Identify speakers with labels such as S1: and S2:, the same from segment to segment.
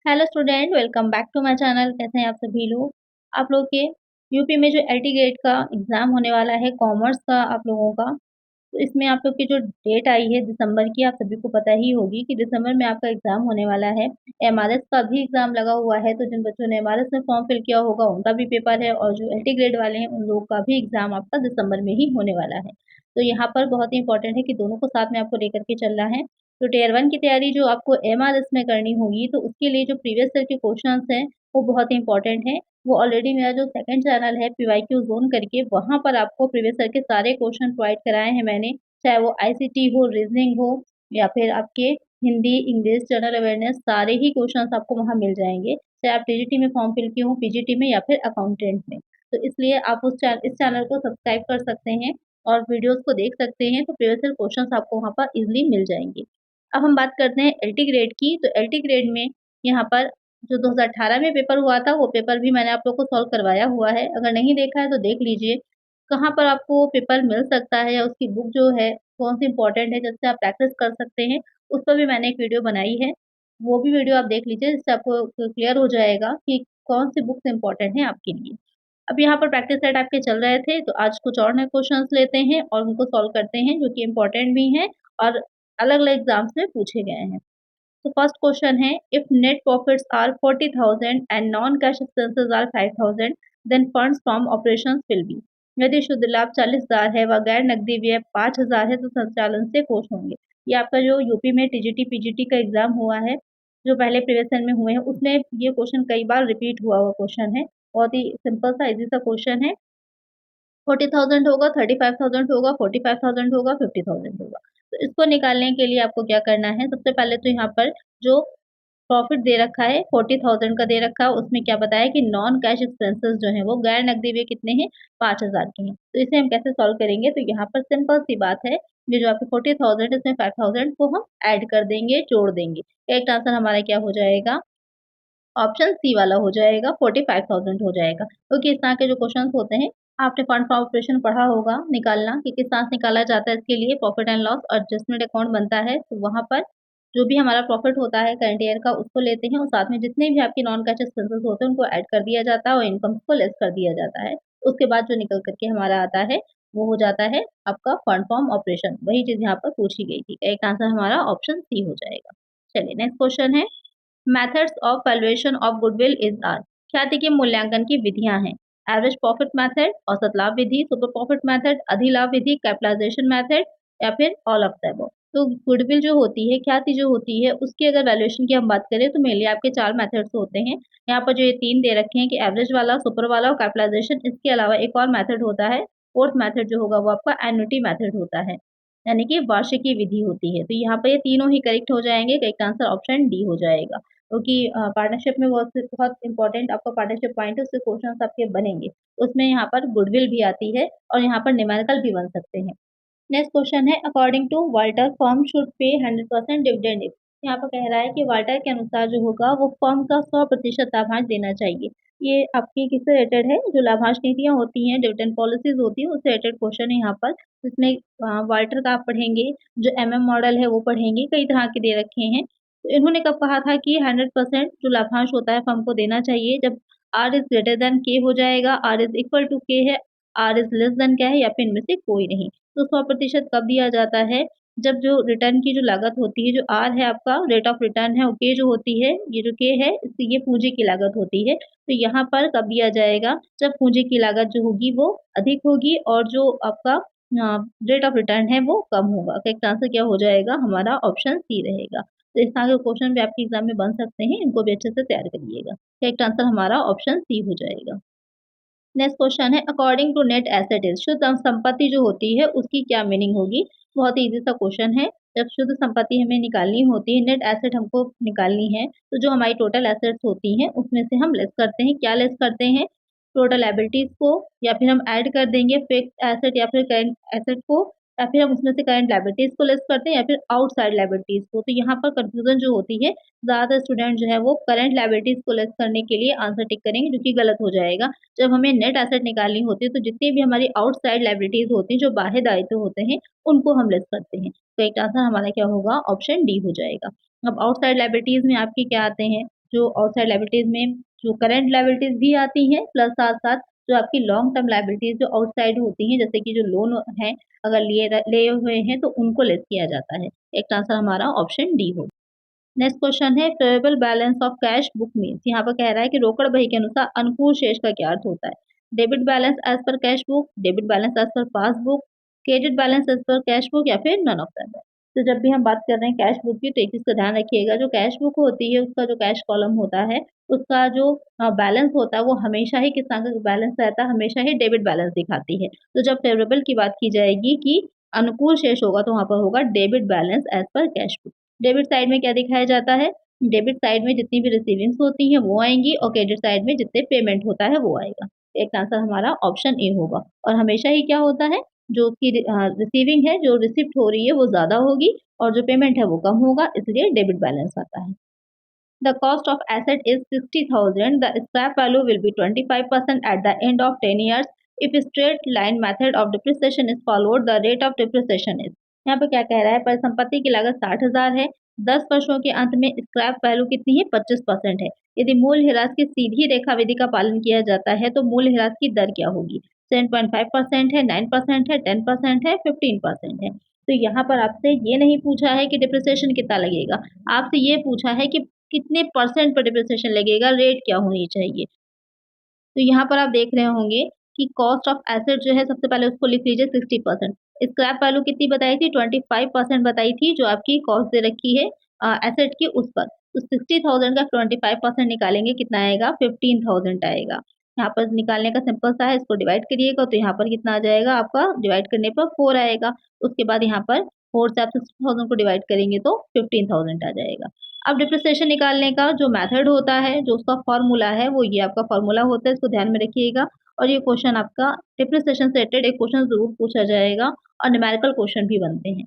S1: Hello student, welcome back to my channel. कैसे हैं आप सभी लोग। आप लोग के यूपी में जो एलटी ग्रेड का एग्ज़ाम होने वाला है कॉमर्स का आप लोगों का, तो इसमें आप लोग की जो डेट आई है दिसंबर की, आप सभी को पता ही होगी कि दिसंबर में आपका एग्ज़ाम होने वाला है। एमआरएस का भी एग्ज़ाम लगा हुआ है, तो जिन बच्चों ने एमआरएस में फॉर्म फिल किया होगा उनका भी पेपर है, और जो एलटी ग्रेड वाले हैं उन लोगों का भी एग्ज़ाम आपका दिसंबर में ही होने वाला है। तो यहाँ पर बहुत ही इंपॉर्टेंट है कि दोनों को साथ में आपको लेकर के चलना है। तो टियर 1 की तैयारी जो आपको एमआरएस में करनी होगी, तो उसके लिए जो प्रीवियस ईयर के क्वेश्चंस हैं, वो बहुत ही इंपॉर्टेंट हैं। वो ऑलरेडी मेरा जो सेकंड चैनल है पीवाईक्यू ज़ोन करके, वहाँ पर आपको प्रीवियस ईयर के सारे क्वेश्चन प्रोवाइड कराए हैं मैंने। चाहे वो आईसीटी हो, रीजनिंग हो, या फिर आपके हिंदी, इंग्लिश, जनरल अवेयरनेस, सारे ही क्वेश्चंस आपको वहाँ मिल जाएँगे। चाहे आप टीजीटी में फॉर्म फिल किए हों, पीजीटी में या फिर अकाउंटेंट में। तो इसलिए आप इस चैनल को सब्सक्राइब कर सकते हैं और वीडियोज़ को देख सकते हैं, तो प्रीवियस ईयर क्वेश्चंस आपको वहाँ पर ईज़िली मिल जाएँगे। अब हम बात करते हैं एलटी ग्रेड की, तो एलटी ग्रेड में यहाँ पर जो 2018 में पेपर हुआ था, वो पेपर भी मैंने आप लोग को सॉल्व करवाया हुआ है। अगर नहीं देखा है तो देख लीजिए। कहाँ पर आपको पेपर मिल सकता है या उसकी बुक जो है कौन-सी इम्पोर्टेंट है जिससे आप प्रैक्टिस कर सकते हैं, उस पर भी मैंने एक वीडियो बनाई है। वो भी वीडियो आप देख लीजिए, जिससे आपको क्लियर हो जाएगा कि कौन-सी बुक्स इम्पोर्टेंट हैं आपके लिए। अब यहाँ पर प्रैक्टिस सेट आपके चल रहे थे, तो आज कुछ और नए क्वेश्चंस लेते हैं और उनको सॉल्व करते हैं, जो कि इम्पोर्टेंट भी हैं और अलग-अलग एग्ज़ाम्स में पूछे गए हैं। तो फर्स्ट क्वेश्चन है, if net profits are 40,000 and non cash expenses are 5,000, then funds from operations will be. यदि शुद्ध लाभ 40,000 है व गैर नकदी व्यय 5,000 है, तो संचालन से कोष होंगे। ये आपका जो यूपी में टीजीटी पीजीटी का एग्जाम हुआ है, जो पहले प्रीवियस ईयर में हुए हैं, उसमें ये क्वेश्चन कई बार रिपीट हुआ हुआ क्वेश्चन है। बहुत ही सिंपल सा इजी सा क्वेश्चन है। 40,000 होगा, 35,000 होगा, 45,000 होगा, 50,000 होगा। तो इसको निकालने के लिए आपको क्या करना है, सबसे पहले तो यहाँ पर जो प्रॉफिट दे रखा है 40,000 का दे रखा है, उसमें क्या बताया कि नॉन कैश एक्सपेंसेस जो हैं वो गैर नकदी व्यय कितने हैं, 5,000 के हैं। तो इसे हम कैसे सॉल्व करेंगे, तो यहाँ पर सिंपल सी बात है, ये जो आपके 40,000 इसमें 5,000 को हम ऐड कर देंगे, जोड़ देंगे। करेक्ट आंसर हमारा क्या हो जाएगा, ऑप्शन सी वाला हो जाएगा, 45,000 हो जाएगा। क्योंकि इस तरह के जो क्वेश्चंस होते हैं, आपने फंड फ्रॉम ऑपरेशन पढ़ा होगा निकालना कि किस तरह से निकाला जाता है। इसके लिए प्रॉफिट एंड लॉस और एडजस्टमेंट अकाउंट बनता है, तो वहाँ पर जो भी हमारा प्रॉफिट होता है करंट ईयर का, उसको लेते हैं और साथ में जितने भी आपके नॉन कैश एक्सपेंसेस होते हैं उनको ऐड कर दिया जाता है और इनकम्स को लेस कर दिया जाता है। उसके बाद जो निकल करके हमारा आता है, वो हो जाता है आपका फंड फ्रॉम ऑपरेशन। वही चीज़ यहाँ पर पूछी गई थी। एक आंसर हमारा ऑप्शन सी हो जाएगा। चलिए नेक्स्ट क्वेश्चन है, methods of valuation of goodwill is are. ख्याति के मूल्यांकन की विधियां हैं, एवरेज प्रॉफिट मेथड, औसत लाभ विधि, सुपर प्रॉफिट मेथड, अधिलाभ विधि, कैपिटलाइजेशन मेथड, या फिर ऑल ऑफ द अबव। तो गुडविल जो होती है, ख्याति जो होती है, उसकी अगर वैल्यूएशन की हम बात करें तो मेनली आपके 4 मेथड्स होते हैं। यहाँ पर जो ये 3 दे रखे हैं कि एवरेज वाला, सुपर वाला और कैपिटलाइजेशन, इसके अलावा एक और मेथड होता है। फोर्थ मेथड जो होगा वो आपका एन्युटी मेथड होता है, यानी कि वार्षिकी विधि होती है। तो यहाँ पर ये तीनों ही करेक्ट हो जाएंगे। करेक्ट आंसर ऑप्शन डी हो जाएगा, क्योंकि पार्टनरशिप में बहुत बहुत इंपॉर्टेंट आपका पार्टनरशिप पॉइंट है, उससे क्वेश्चंस आपके बनेंगे। उसमें यहाँ पर गुडविल भी आती है और यहाँ पर न्यूमेरिकल भी बन सकते हैं। नेक्स्ट क्वेश्चन है, according to Walter firm should pay 100% dividend if. यहाँ पर कह रहा है कि वाल्टर के अनुसार जो होगा वो फर्म का 100% लाभांश देना चाहिए। ये आपकी किससे रिलेटेड है, जो लाभांश नीतियाँ होती हैं, डिविडेंड पॉलिसीज होती है, उससे रिलेटेड क्वेश्चन है यहाँ पर। इसमें वाल्टर का आप पढ़ेंगे, जो मॉडल है वो पढ़ेंगे, कई तरह के दे रखे हैं। तो इन्होंने कब कहा था कि 100% जो लाभांश होता है फर्म को देना चाहिए, जब आर इज ग्रेटर देन के हो जाएगा, आर इज इक्वल टू के है, आर इज लेस देन क्या है, या फिर इनमें से कोई नहीं। तो 100% कब दिया जाता है, जब जो रिटर्न की जो लागत होती है, जो आर है आपका रेट ऑफ रिटर्न है, और के जो होती है, ये जो के है, ये पूंजी की लागत होती है। तो यहाँ पर कब दिया जाएगा, जब पूंजी की लागत जो होगी वो अधिक होगी और जो आपका रेट ऑफ रिटर्न है वो कम होगा। करेक्ट आंसर क्या हो जाएगा, हमारा ऑप्शन सी रहेगा। तो इस तरह के क्वेश्चन भी आपके एग्जाम में बन सकते हैं, इनको भी अच्छे से तैयार करिएगा। करेक्ट आंसर हमारा ऑप्शन सी हो जाएगा। नेक्स्ट क्वेश्चन है, according to net asset is, शुद्ध संपत्ति जो होती है उसकी क्या मीनिंग होगी। बहुत ही इजी सा क्वेश्चन है। जब शुद्ध संपत्ति हमें निकालनी होती है, नेट एसेट हमको निकालनी है, तो जो हमारी टोटल एसेट्स होती हैं उसमें से हम लेस करते हैं। क्या लेस करते हैं, टोटल लायबिलिटीज को, या फिर हम ऐड कर देंगे फिक्स एसेट या फिर करंट एसेट को, या फिर हम उसमें से करंट लायबिलिटीज को लेस करते हैं, या फिर आउटसाइड लायबिलिटीज को। तो यहाँ पर कंफ्यूजन जो होती है, ज्यादातर स्टूडेंट जो है वो करंट लायबिलिटीज को लेस करने के लिए आंसर टिक करेंगे, जो कि गलत हो जाएगा। जब हमें नेट एसेट निकालनी होती है, तो जितनी भी हमारी आउटसाइड लायबिलिटीज होती हैं, जो बाह्य दायित्व होते हैं, उनको हम लेस करते हैं। करेक्ट आंसर हमारा क्या होगा, ऑप्शन डी हो जाएगा। अब आउटसाइड लायबिलिटीज में आपके क्या आते हैं, जो आउटसाइड लायबिलिटीज़ में जो करंट लायबिलिटीज़ भी आती हैं, प्लस साथ-साथ जो आपकी लॉन्ग टर्म लायबिलिटीज़ जो आउटसाइड होती हैं, जैसे कि जो लोन हैं, अगर लिए हुए हैं तो उनको लेस किया जाता है। एक आंसर हमारा ऑप्शन डी होगा। नेक्स्ट क्वेश्चन है favourable balance of cash book means, यहाँ पर कह रहा है कि रोकड़ बही के अनुसार अनुकूल शेष का क्या अर्थ होता है? Debit balance as per cash book, debit balance as per passbook, credit balance as per cash book या फिर नन ऑफ दैम। तो जब भी हम बात कर रहे हैं कैश बुक की, तो एक चीज़ का ध्यान रखिएगा, जो कैश बुक होती है उसका जो कैश कॉलम होता है, उसका जो बैलेंस होता है वो हमेशा ही किस तरह का बैलेंस रहता है, हमेशा ही डेबिट बैलेंस दिखाती है। तो जब फेवरेबल की बात की जाएगी कि अनुकूल शेष होगा, तो वहाँ पर होगा debit balance as per cash book. Debit side में क्या दिखाया जाता है? डेबिट साइड में जितनी भी रिसीविंग्स होती हैं वो आएँगी और क्रेडिट साइड में जितने पेमेंट होता है वो आएगा। एक आंसर हमारा ऑप्शन ए होगा। और हमेशा ही क्या होता है, जो कि रिसीविंग है, जो रिसिप्ट हो रही है वो ज़्यादा होगी और जो पेमेंट है वो कम होगा, इसलिए डेबिट बैलेंस आता है। The cost of asset is 60,000. The scrap value will be 25% at the end of 10 years. If straight line method of depreciation is followed, the rate of depreciation is। यहाँ पे क्या कह रहा है, परिसंपत्ति की लागत 60,000 है, 10 वर्षों के अंत में स्क्रैप वैल्यू कितनी है? 25% है। यदि मूल्य ह्रास की सीधी रेखा विधि का पालन किया जाता है तो मूल्य ह्रास की दर क्या होगी? 7.5% है, 9% है, 10% है, 15% है। तो यहाँ पर आपसे ये नहीं पूछा है कि डिप्रिसिएशन कितना लगेगा, आपसे ये पूछा है कि कितने परसेंट पर डिप्रिसिएशन लगेगा, रेट क्या होनी चाहिए। तो यहाँ पर आप देख रहे होंगे कि कॉस्ट ऑफ एसेट जो है, सबसे पहले उसको लिख लीजिए 60%। स्क्रैप वैल्यू कितनी बताई थी? 25% बताई थी, जो आपकी कॉस्ट दे रखी है एसेट की उस पर। तो 60,000 का 25% निकालेंगे, कितना आएगा? 15,000 आएगा। यहाँ पर निकालने का सिंपल सा है, इसको डिवाइड करिएगा तो यहाँ पर कितना आ जाएगा आपका? डिवाइड करने पर 4 आएगा। उसके बाद यहाँ पर 4 से आप 60,000 को डिवाइड करेंगे तो 15,000 आ जाएगा। अब डिप्रिसिएशन निकालने का जो मेथड होता है, जो उसका फॉर्मूला है, वो ये आपका फॉर्मूला होता है, इसको ध्यान में रखिएगा। और ये क्वेश्चन आपका डिप्रिसिएशन से रिलेटेड एक क्वेश्चन ज़रूर पूछा जाएगा और न्यूमेरिकल क्वेश्चन भी बनते हैं।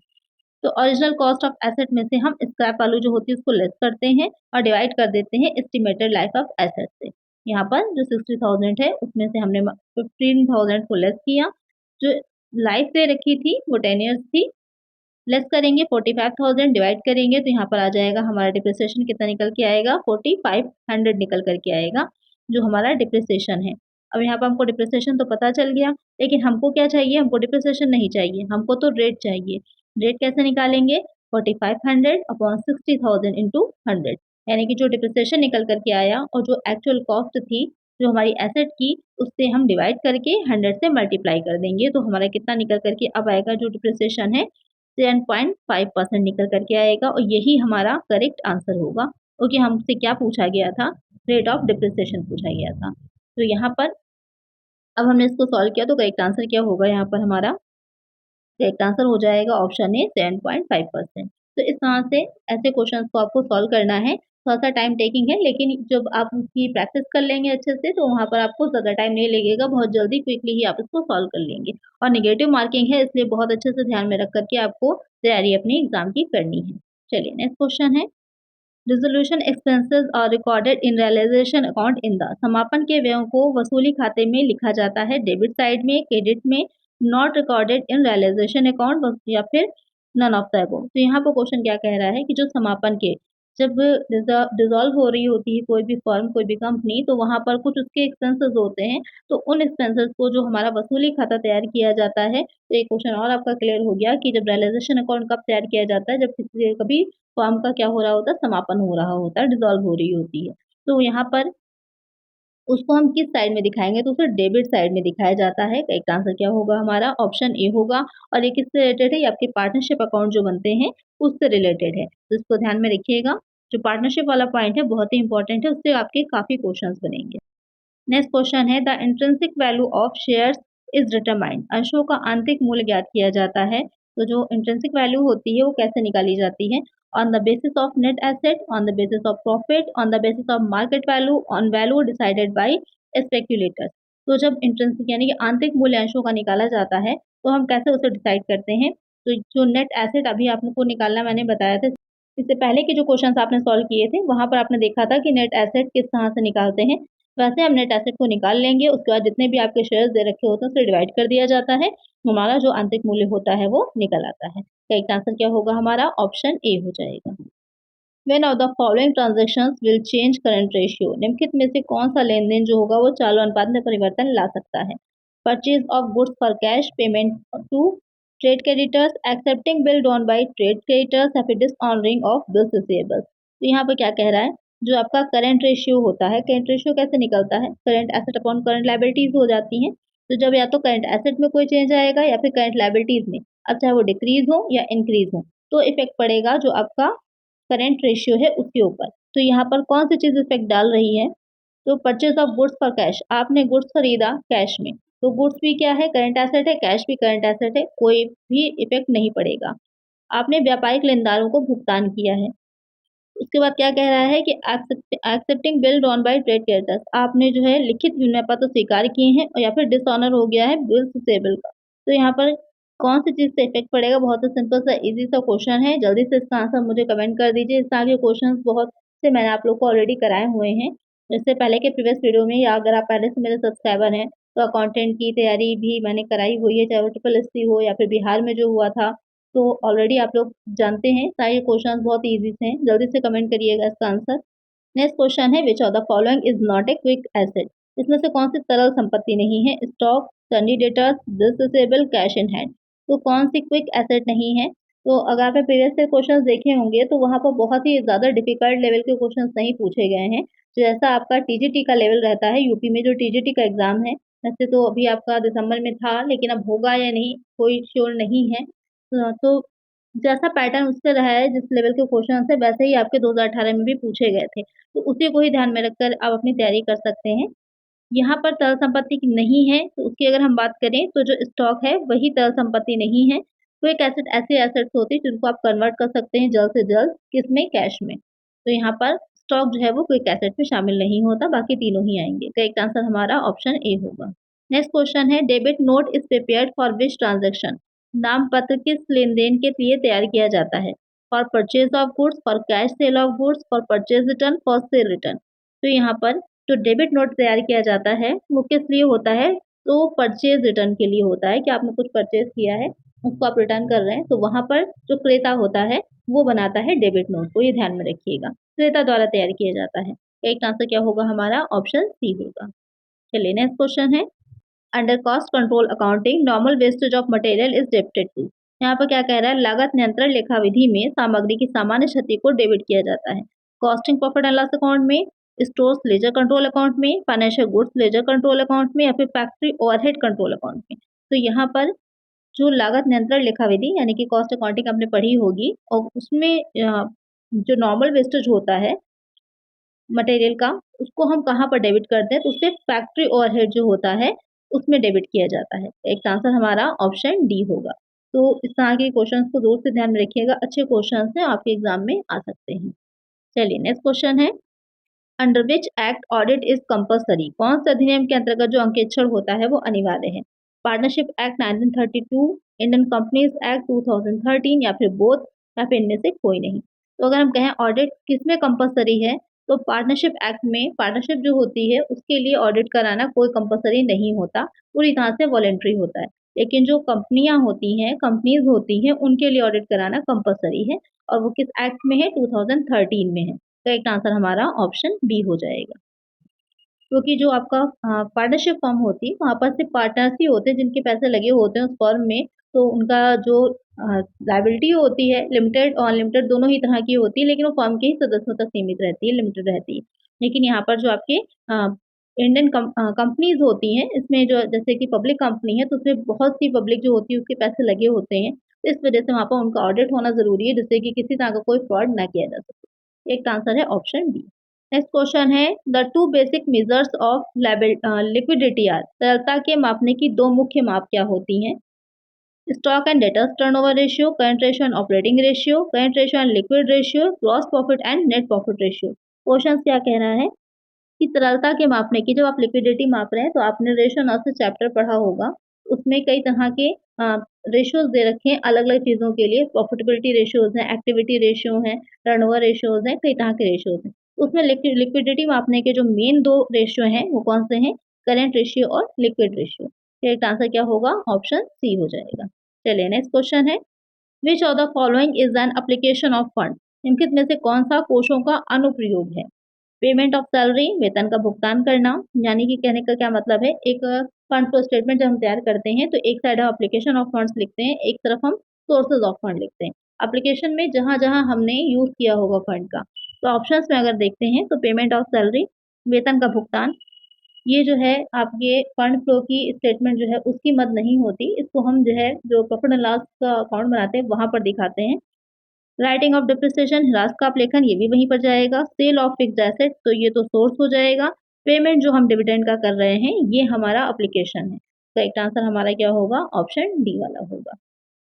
S1: तो ओरिजिनल कॉस्ट ऑफ एसेट में से हम स्क्रैप वैल्यू जो होती है उसको लेस करते हैं और डिवाइड कर देते हैं एस्टिमेटेड लाइफ ऑफ एसेट से। यहाँ पर जो 60,000 है उसमें से हमने 15,000 को लेस किया। जो लाइफ दे रखी थी वो 10 ईयर्स थी, लेस करेंगे 45,000 डिवाइड करेंगे तो यहाँ पर आ जाएगा हमारा डिप्रिसिएशन कितना निकल के आएगा? 4,500 निकल कर के आएगा, जो हमारा डिप्रिसिएशन है। अब यहाँ पर हमको डिप्रिसिएशन तो पता चल गया, लेकिन हमको क्या चाहिए? हमको डिप्रिसिएशन नहीं चाहिए, हमको तो रेट चाहिए। रेट कैसे निकालेंगे? 4,500 अपॉन 60,000 इंटू 100, यानी कि जो डिप्रिसिएशन निकल कर के आया और जो एक्चुअल कॉस्ट थी जो हमारी एसेट की, उससे हम डिवाइड करके 100 से मल्टीप्लाई कर देंगे, तो हमारा कितना निकल कर के अब आएगा? जो डिप्रिसिएशन है 7.5% निकल कर के आएगा और यही हमारा करेक्ट आंसर होगा, क्योंकि हमसे क्या पूछा गया था? रेट ऑफ डिप्रिसिएशन पूछा गया था। तो यहाँ पर अब हमने इसको सॉल्व किया तो करेक्ट आंसर क्या होगा? यहाँ पर हमारा करेक्ट आंसर हो जाएगा ऑप्शन ए 7.5%। तो इस तरह से ऐसे क्वेश्चंस को आपको सॉल्व करना है। थोड़ा-सा टाइम टेकिंग है, लेकिन जब आप उसकी प्रैक्टिस कर लेंगे अच्छे से तो वहाँ पर आपको ज़्यादा टाइम नहीं लगेगा, बहुत जल्दी क्विकली ही आप इसको सॉल्व कर लेंगे। और नेगेटिव मार्किंग है, इसलिए बहुत अच्छे से ध्यान में रख कर के आपको तैयारी अपनी एग्ज़ाम की करनी है। चलिए नेक्स्ट क्वेश्चन है, resolution expenses are recorded in realisation account in the, समापन के व्ययों को वसूली खाते में लिखा जाता है डेबिट साइड में, क्रेडिट में, not recorded in realisation account या फिर नन ऑफ द अबव। तो यहाँ पर क्वेश्चन क्या कह रहा है कि जो समापन के जब डिसॉल्व हो रही होती है कोई भी फर्म, कोई भी कंपनी, तो वहाँ पर कुछ उसके एक्सपेंसेस होते हैं, तो उन एक्सपेंसेस को जो हमारा वसूली खाता तैयार किया जाता है, तो एक क्वेश्चन और आपका क्लियर हो गया कि जब रियलाइज़ेशन अकाउंट कब तैयार किया जाता है? जब किसी कभी फर्म का क्या हो रहा होता है? समापन हो रहा होता है, डिसॉल्व हो रही होती है। तो यहाँ पर उसको हम किस साइड में दिखाएँगे? तो उसे डेबिट साइड में दिखाया जाता है। करेक्ट आंसर क्या होगा हमारा? ऑप्शन ए होगा। और ये किससे रिलेटेड है? ये आपके पार्टनरशिप अकाउंट जो बनते हैं, उससे रिलेटेड है। तो इसको ध्यान में रखिएगा। जो पार्टनरशिप वाला पॉइंट है बहुत ही इंपॉर्टेंट है, उससे आपके काफ़ी क्वेश्चंस बनेंगे। नेक्स्ट क्वेश्चन है, the intrinsic value of shares is determined, अंशों का आंतरिक मूल्य ज्ञात किया जाता है। तो जो इंट्रिंसिक वैल्यू होती है वो कैसे निकाली जाती है? On the basis of net asset, on the basis of profit, on the basis of market value, on value decided by speculators. तो जब इंट्रिंसिक यानी कि आंतरिक मूल्य अंशों का निकाला जाता है तो हम कैसे उसे डिसाइड करते हैं? तो जो नेट एसेट अभी आपको निकालना मैंने बताया था, इससे पहले के जो क्वेश्चंस आपने सॉल्व किए थे वहां पर आपने देखा था कि नेट एसेट किस तरह से निकालते हैं। वैसे हम नेट एसेट को निकाल लेंगे, उसके बाद जितने भी आपके शेयर्स दे रखे होते हैं उसे डिवाइड कर दिया जाता है, हमारा जो आंतरिक मूल्य होता है वो निकल आता है। करेक्ट आंसर क्या होगा हमारा? ऑप्शन ए हो जाएगा। When of the following transactions will change current ratio, निम्नलिखित में से कौन सा लेन देन जो होगा वो चालू अनुपात में परिवर्तन ला सकता है? Purchase of goods for cash, payment to trade creditors, accepting bill drawn by trade creditors या फिर डिसऑनरिंग ऑफ बिल्स रिसीवेबल्स। तो यहाँ पर क्या कह रहा है, जो आपका करंट रेशियो होता है, करंट रेशियो कैसे निकलता है, current asset upon current liabilities हो जाती हैं। तो जब या तो करंट एसेट में कोई चेंज आएगा या फिर करंट लायबिलिटीज में, अब चाहे वो डिक्रीज हो या इंक्रीज हो, तो इफेक्ट पड़ेगा जो आपका करंट रेशियो है उसके ऊपर। तो यहाँ पर कौन सी चीज इफेक्ट डाल रही है, तो purchase of goods for cash, आपने गुड्स खरीदा कैश में, तो गुड्स भी क्या है, करंट एसेट है, कैश भी करंट एसेट है, कोई भी इफेक्ट नहीं पड़ेगा। आपने व्यापारिक लेनदारों को भुगतान किया है। उसके बाद क्या कह रहा है कि accepting bill drawn by trade creditors, आपने जो है लिखित विनिमय पत्र स्वीकार किए हैं या फिर डिसऑनर हो गया है बिल्स रिसीवेबल का। तो यहाँ पर कौन सी चीज से इफेक्ट पड़ेगा, बहुत ही सिंपल सा इजी सा क्वेश्चन है, जल्दी से इसका आंसर मुझे कमेंट कर दीजिए। इस तरह के क्वेश्चन बहुत से मैंने आप लोग को ऑलरेडी कराए हुए हैं, इससे पहले के प्रीवियस वीडियो में, या अगर आप पहले से मेरे सब्सक्राइबर हैं तो अकाउंटेंट की तैयारी भी मैंने कराई हुई है, चाहे वो ट्रिपल एससी हो या फिर बिहार में जो हुआ था, तो ऑलरेडी आप लोग जानते हैं। सारे क्वेश्चन बहुत इजी से हैं, जल्दी से कमेंट करिएगा इसका आंसर। नेक्स्ट क्वेश्चन है, which of the following is not a quick asset, इसमें से कौन सी तरल संपत्ति नहीं है, stock, Sunny debtors, bills receivable, cash in hand. तो कौन सी क्विक एसेट नहीं है, तो अगर आपने प्रीवियस से क्वेश्चंस देखे होंगे तो वहाँ पर बहुत ही ज़्यादा डिफिकल्ट लेवल के क्वेश्चंस नहीं पूछे गए हैं। जैसा आपका टीजीटी का लेवल रहता है, यूपी में जो टीजीटी का एग्जाम है, वैसे तो अभी आपका दिसंबर में था, लेकिन अब होगा या नहीं कोई श्योर नहीं है। तो जैसा पैटर्न उससे रहा है, जिस लेवल के क्वेश्चन है, वैसे ही आपके 2018 में भी पूछे गए थे, तो उसी को ही ध्यान में रखकर आप अपनी तैयारी कर सकते हैं। यहाँ पर तरल संपत्ति नहीं है, तो उसकी अगर हम बात करें तो जो स्टॉक है वही तरल संपत्ति नहीं है। क्विक एसेट ऐसे एसेट्स होते हैं जिनको आप कन्वर्ट कर सकते हैं जल्द से जल्द, किसमें, कैश में। तो यहाँ पर स्टॉक जो है वो क्विक एसेट में शामिल नहीं होता, बाकी तीनों ही आएंगे। करेक्ट आंसर हमारा ऑप्शन ए होगा। नेक्स्ट क्वेश्चन है, debit note is prepared for which transaction, नाम पत्र किस लेन देन के लिए तैयार किया जाता है, for purchase of goods, for cash cell of goods, for purchase return, for sale return. तो यहाँ पर जो डेबिट नोट तैयार किया जाता है वो किस लिए होता है, तो परचेज रिटर्न के लिए होता है कि आपने कुछ परचेज किया है उसको आप रिटर्न कर रहे हैं, तो वहां पर जो क्रेता होता है वो बनाता है डेबिट नोट को, ये ध्यान में रखिएगा, क्रेता द्वारा तैयार किया जाता है। एक आंसर क्या होगा हमारा, ऑप्शन सी होगा। चलिए नेक्स्ट क्वेश्चन है, under cost control accounting normal wastage of material is debited to. यहाँ पर क्या कह रहा है, लागत नियंत्रण लेखा विधि में सामग्री की सामान्य क्षति को डेबिट किया जाता है। Costing profit and loss account में, स्टोर्स लेजर कंट्रोल अकाउंट में, financial goods ledger control account में, या फिर फैक्ट्री ओवरहेड कंट्रोल अकाउंट में। तो यहाँ पर जो लागत नियंत्रण लेखा विधि यानी कि कॉस्ट अकाउंटिंग आपने पढ़ी होगी, और उसमें जो नॉर्मल वेस्टेज होता है मटेरियल का, उसको हम कहाँ पर डेबिट करते हैं, तो उससे फैक्ट्री ओवरहेड जो होता है उसमें डेबिट किया जाता है। एक आंसर हमारा ऑप्शन डी होगा। तो इस तरह के क्वेश्चंस को दूर से ध्यान में रखिएगा, अच्छे क्वेश्चंस हैं, आपके एग्जाम में आ सकते हैं। चलिए नेक्स्ट क्वेश्चन है, under which act audit is compulsory, कौन से अधिनियम के अंतर्गत जो अंकेक्षण होता है वो अनिवार्य है, partnership act 1932, Indian companies act 2013, या फिर बोथ, या फिर इनमें से कोई नहीं। तो अगर हम कहें ऑडिट किसमें कंपल्सरी है, तो पार्टनरशिप एक्ट में पार्टनरशिप जो होती है उसके लिए ऑडिट कराना कोई कंपल्सरी नहीं होता, पूरी तरह से वॉलेंट्री होता है। लेकिन जो कंपनियां होती हैं, कंपनीज होती हैं, उनके लिए ऑडिट कराना कंपल्सरी है, और वो किस एक्ट में है, 2013 में है। करेक्ट आंसर हमारा ऑप्शन बी हो जाएगा। क्योंकि जो आपका पार्टनरशिप फर्म होती है वहाँ पर सिर्फ पार्टनर्स ही होते हैं जिनके पैसे लगे होते हैं उस फर्म में, तो उनका जो लाइबिलिटी होती है लिमिटेड और अनलिमिटेड दोनों ही तरह की होती है, लेकिन वो फर्म के ही सदस्यों तक सीमित रहती है, लिमिटेड रहती है। लेकिन यहाँ पर जो आपके इंडियन कंपनीज होती हैं, इसमें जो जैसे कि पब्लिक कंपनी है तो उसमें बहुत सी पब्लिक जो होती है उसके पैसे लगे होते हैं, तो इस वजह से वहाँ पर उनका ऑडिट होना जरूरी है, जिससे कि किसी तरह का कोई फ्रॉड ना किया जा सके। एक आंसर है ऑप्शन बी। नेक्स्ट क्वेश्चन है, the two basic measures of liquidity are, तरलता के मापने की दो मुख्य माप क्या होती हैं, stock and debtors turnover ratio, current ratio and operating ratio, current ratio and liquid ratio, gross profit and net profit ratio. Question क्या कह रहा है कि तरलता के मापने की, जब आप लिक्विडिटी माप रहे हैं तो आपने रेशियो एनालिसिस चैप्टर पढ़ा होगा, उसमें कई तरह के रेशियोज दे रखे हैं अलग अलग चीजों के लिए, प्रॉफिटेबिलिटी रेशियोज हैं, एक्टिविटी रेशियो हैं, टर्नओवर रेशियोज हैं, कई तरह के रेशियोज हैं। उसमें लिक्विडिटी मापने के जो मेन दो रेशियो हैं वो कौन से हैं, करंट रेशियो और लिक्विड रेशियो। करेक्ट आंसर क्या होगा, ऑप्शन सी हो जाएगा। चलिए नेक्स्ट क्वेश्चन है, which of the following is an application of fund, निम्नलिखित में से कौन सा कोषों का अनुप्रयोग है? पेमेंट ऑफ सैलरी, वेतन का भुगतान करना, यानी कि कहने का क्या मतलब है, एक फंड फ्लो स्टेटमेंट जब हम तैयार करते हैं तो एक साइड हम एप्लीकेशन ऑफ फंड्स लिखते हैं, एक तरफ हम सोर्सेज ऑफ फंड लिखते हैं। एप्लीकेशन में जहाँ-जहाँ हमने यूज़ किया होगा फंड का, तो ऑप्शंस में अगर देखते हैं तो पेमेंट ऑफ सैलरी, वेतन का भुगतान, ये जो है आपके फंड फ्लो की स्टेटमेंट जो है उसकी मद नहीं होती, इसको हम जो है जो प्रॉफिट एंड लॉस का अकाउंट बनाते हैं वहाँ पर दिखाते हैं। राइटिंग ऑफ डिप्रिसिएशन, ह्रास का अपलेखन, ये भी वहीं पर जाएगा। सेल ऑफ फिक्स्ड एसेट, तो ये तो सोर्स हो जाएगा। पेमेंट जो हम डिविडेंड का कर रहे हैं ये हमारा एप्लीकेशन है। करेक्ट आंसर हमारा क्या होगा? ऑप्शन डी वाला होगा।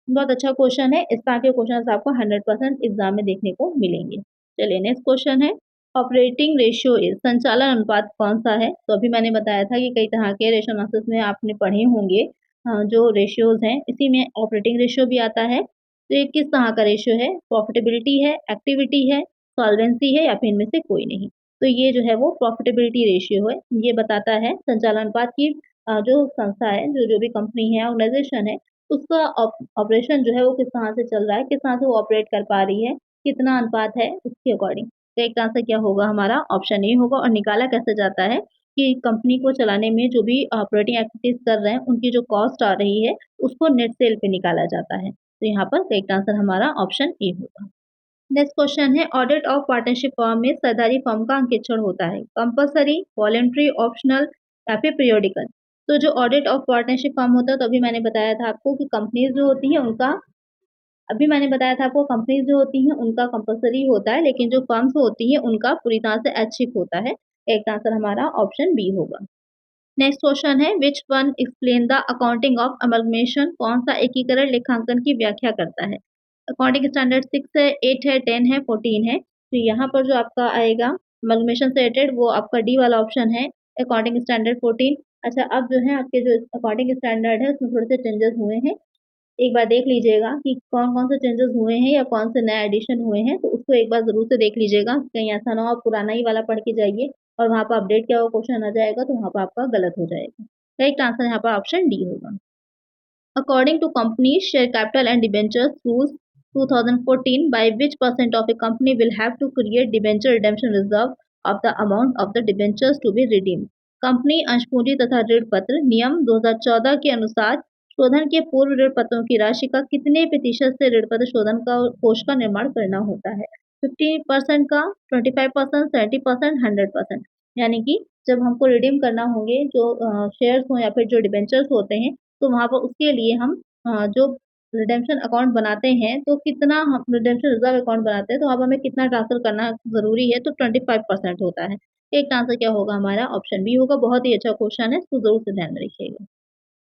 S1: बहुत अच्छा क्वेश्चन है, इस तरह के क्वेश्चन आपको 100% एग्जाम में देखने को मिलेंगे। चलिए नेक्स्ट क्वेश्चन है, ऑपरेटिंग रेशियो इज, संचालन अनुपात कौन सा है? तो अभी मैंने बताया था कि कई तरह के रेशियो एनालिसिस में आपने पढ़े होंगे जो रेशियोज हैं, इसी में ऑपरेटिंग रेशियो भी आता है। तो ये किस तरह का रेशियो है? प्रॉफिटेबिलिटी है, एक्टिविटी है, सॉल्वेंसी है, या फिर इनमें से कोई नहीं। तो ये जो है वो प्रॉफिटेबिलिटी रेशियो है, ये बताता है संचालन अनुपात की जो संस्था है, जो जो भी कंपनी है, ऑर्गेनाइजेशन है, उसका ऑपरेशन जो है वो किस तरह से चल रहा है, किस तरह से वो ऑपरेट कर पा रही है, कितना अनुपात है उसके अकॉर्डिंग। तो एक आंसर क्या होगा हमारा? ऑप्शन ए होगा। और निकाला कैसे जाता है कि कंपनी को चलाने में जो भी ऑपरेटिंग एक्टिविटीज कर रहे हैं उनकी जो कॉस्ट आ रही है उसको नेट सेल पे निकाला जाता है। तो यहाँ पर करेक्ट आंसर हमारा ऑप्शन ए होगा। नेक्स्ट क्वेश्चन है, ऑडिट ऑफ पार्टनरशिप फर्म में सरदारी फर्म का अंकेक्षण होता है, कंपलसरी, वॉलेंट्री, ऑप्शनल, या फिर पीरियोडिकल। तो जो ऑडिट ऑफ पार्टनरशिप फर्म होता है, तो अभी मैंने बताया था आपको कि कंपनीज जो होती हैं उनका, अभी मैंने बताया था आपको कंपनीज जो होती हैं उनका कंपलसरी होता है, लेकिन जो फर्म्स होती हैं उनका पूरी तरह से ऐच्छिक होता है। एक आंसर हमारा ऑप्शन बी होगा। नेक्स्ट क्वेश्चन है, which one explain the accounting of amalgamation, कौन सा एकीकरण लेखांकन की व्याख्या करता है? अकाउंटिंग स्टैंडर्ड 6 है, 8 है, 10 है, 14 है। तो यहाँ पर जो आपका आएगा अमलगमेशन से रिलेटेड वो आपका डी वाला ऑप्शन है, अकाउंटिंग स्टैंडर्ड 14। अच्छा, अब जो है आपके जो अकाउंटिंग स्टैंडर्ड है उसमें थोड़े से चेंजेस हुए हैं। एक बार देख लीजिएगा कि कौन-कौन से चेंजेस हुए हैं या कौन से नए एडिशन हुए हैं, तो उसको एक बार ज़रूर से देख लीजिएगा, कहीं ऐसा ना हो आप पुराना ही वाला पढ़ के जाइए और वहाँ पर अपडेट किया हुआ क्वेश्चन आ जाएगा तो वहाँ पर आपका गलत हो जाएगा। करेक्ट आंसर यहाँ पर ऑप्शन डी होगा। According to company's share capital and debentures rules 2014, by which percent of a company will have to create debenture redemption reserve of the amount of the debentures to be redeemed? Company अंशपूंजी तथा ऋण पत्र नियम 2014 के अनुसार शोधन के पूर्व ऋण पत्रों की राशि का कितने प्रतिशत से ऋण पत्र शोधन का कोष का निर्माण करना होता है? 50% का, 25%, 70%, 100%। यानी कि जब हमको रिडीम करना होंगे जो शेयर्स हो या फिर जो डिबेंचर्स होते हैं, तो वहाँ पर उसके लिए हम जो रिडेम्पशन अकाउंट बनाते हैं, तो कितना हम रिडेम्पशन रिज़र्व अकाउंट बनाते हैं, तो वहाँ पर हमें कितना ट्रांसफ़र करना ज़रूरी है, तो 25% होता है। एक आंसर क्या होगा हमारा? ऑप्शन बी होगा। बहुत ही अच्छा क्वेश्चन है, इसको ज़रूर से ध्यान में रखिएगा।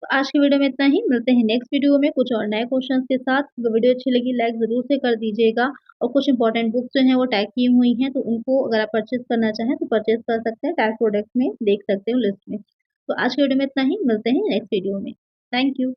S1: तो आज की वीडियो में इतना ही, मिलते हैं नेक्स्ट वीडियो में कुछ और नए क्वेश्चंस के साथ। अगर वीडियो अच्छी लगी लाइक ज़रूर से कर दीजिएगा और कुछ इंपॉर्टेंट बुक्स जो हैं वो टैग की हुई हैं, तो उनको अगर आप परचेज़ करना चाहें तो परचेज़ कर सकते हैं, टैग प्रोडक्ट्स में देख सकते हो लिस्ट में। तो आज की वीडियो में इतना ही, मिलते हैं नेक्स्ट वीडियो में। Thank you.